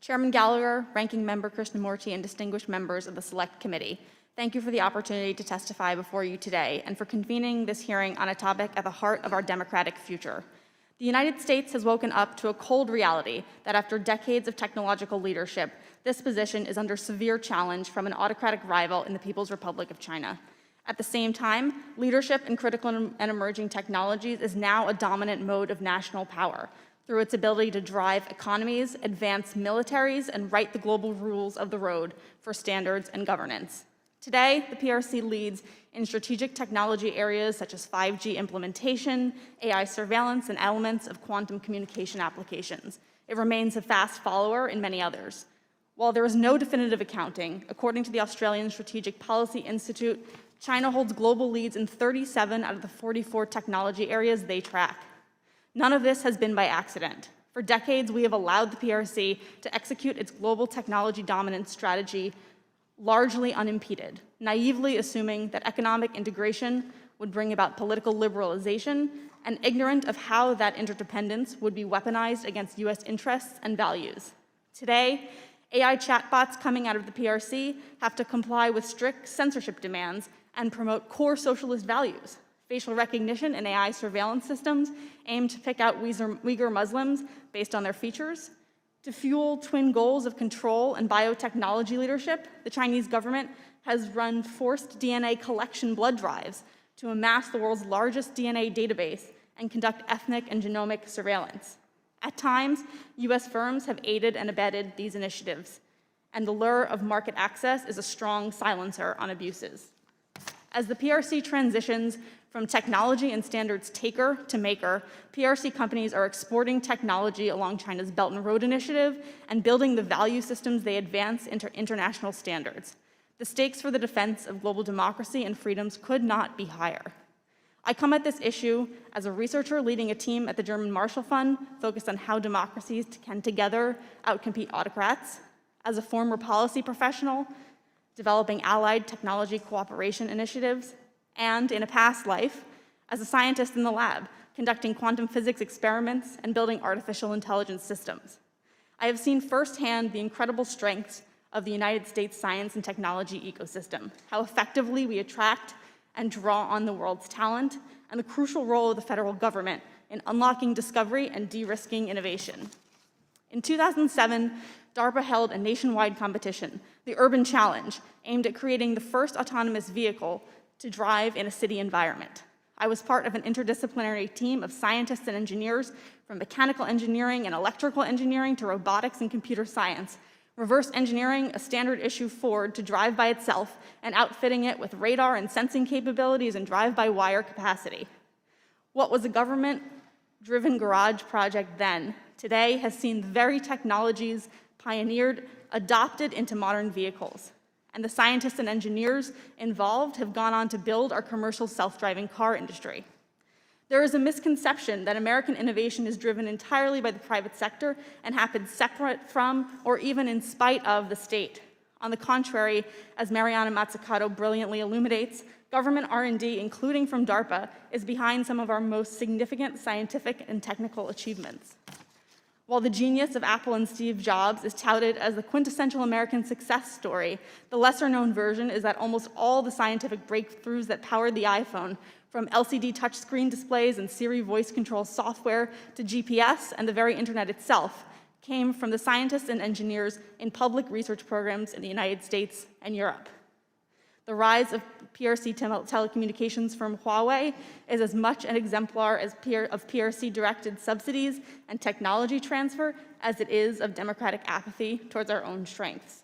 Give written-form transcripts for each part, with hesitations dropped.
Chairman Gallagher, Ranking Member Krishnamurti, and distinguished members of the Select Committee, thank you for the opportunity to testify before you today and for convening this hearing on a topic at the heart of our democratic future. The United States has woken up to a cold reality that after decades of technological leadership, this position is under severe challenge from an autocratic rival in the People's Republic of China. At the same time, leadership in critical and emerging technologies is now a dominant mode of national power through its ability to drive economies, advance militaries, and write the global rules of the road for standards and governance. Today, the PRC leads in strategic technology areas such as 5G implementation, AI surveillance, and elements of quantum communication applications. It remains a fast follower in many others. While there is no definitive accounting, according to the Australian Strategic Policy Institute, China holds global leads in 37 out of the 44 technology areas they track. None of this has been by accident. For decades, we have allowed the PRC to execute its global technology dominance strategy largely unimpeded, naively assuming that economic integration would bring about political liberalization and ignorant of how that interdependence would be weaponized against US interests and values. Today, AI chatbots coming out of the PRC have to comply with strict censorship demands and promote core socialist values. Facial recognition and AI surveillance systems aim to pick out Uyghur Muslims based on their features. To fuel twin goals of control and biotechnology leadership, the Chinese government has run forced DNA collection blood drives to amass the world's largest DNA database and conduct ethnic and genomic surveillance. At times, US firms have aided and abetted these initiatives, and the lure of market access is a strong silencer on abuses. As the PRC transitions from technology and standards taker to maker, PRC companies are exporting technology along China's Belt and Road Initiative and building the value systems they advance into international standards. The stakes for the defense of global democracy and freedoms could not be higher. I come at this issue as a researcher leading a team at the German Marshall Fund focused on how democracies can together outcompete autocrats, as a former policy professional developing allied technology cooperation initiatives, and in a past life, as a scientist in the lab, conducting quantum physics experiments and building artificial intelligence systems. I have seen firsthand the incredible strengths of the United States science and technology ecosystem, how effectively we attract and draw on the world's talent, and the crucial role of the federal government in unlocking discovery and de-risking innovation. In 2007, DARPA held a nationwide competition, the Urban Challenge, aimed at creating the first autonomous vehicle to drive in a city environment. I was part of an interdisciplinary team of scientists and engineers from mechanical engineering and electrical engineering to robotics and computer science, reverse engineering a standard issue Ford to drive by itself and outfitting it with radar and sensing capabilities and drive-by-wire capacity. What was a government-driven garage project then, today has seen the very technologies pioneered, adopted into modern vehicles. And the scientists and engineers involved have gone on to build our commercial self-driving car industry. There is a misconception that American innovation is driven entirely by the private sector and happens separate from or even in spite of the state. On the contrary, as Mariana Mazzucato brilliantly illuminates, government R&D, including from DARPA, is behind some of our most significant scientific and technical achievements. While the genius of Apple and Steve Jobs is touted as the quintessential American success story, the lesser-known version is that almost all the scientific breakthroughs that powered the iPhone, from LCD touchscreen displays and Siri voice control software to GPS and the very internet itself, came from the scientists and engineers in public research programs in the United States and Europe. The rise of PRC telecommunications firm Huawei is as much an exemplar of PRC-directed subsidies and technology transfer as it is of democratic apathy towards our own strengths.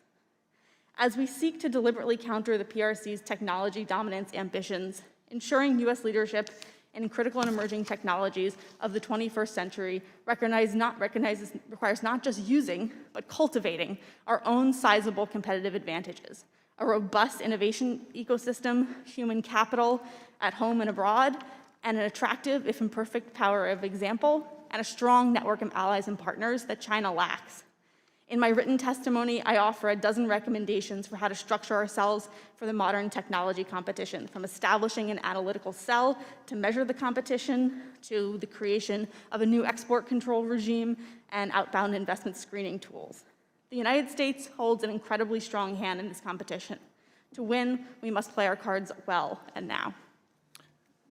As we seek to deliberately counter the PRC's technology dominance ambitions, ensuring US leadership in critical and emerging technologies of the 21st century requires not just using, but cultivating our own sizable competitive advantages. A robust innovation ecosystem, human capital at home and abroad, and an attractive, if imperfect, power of example, and a strong network of allies and partners that China lacks. In my written testimony, I offer a dozen recommendations for how to structure ourselves for the modern technology competition, from establishing an analytical cell to measure the competition, to the creation of a new export control regime and outbound investment screening tools. The United States holds an incredibly strong hand in this competition. To win, we must play our cards well and now.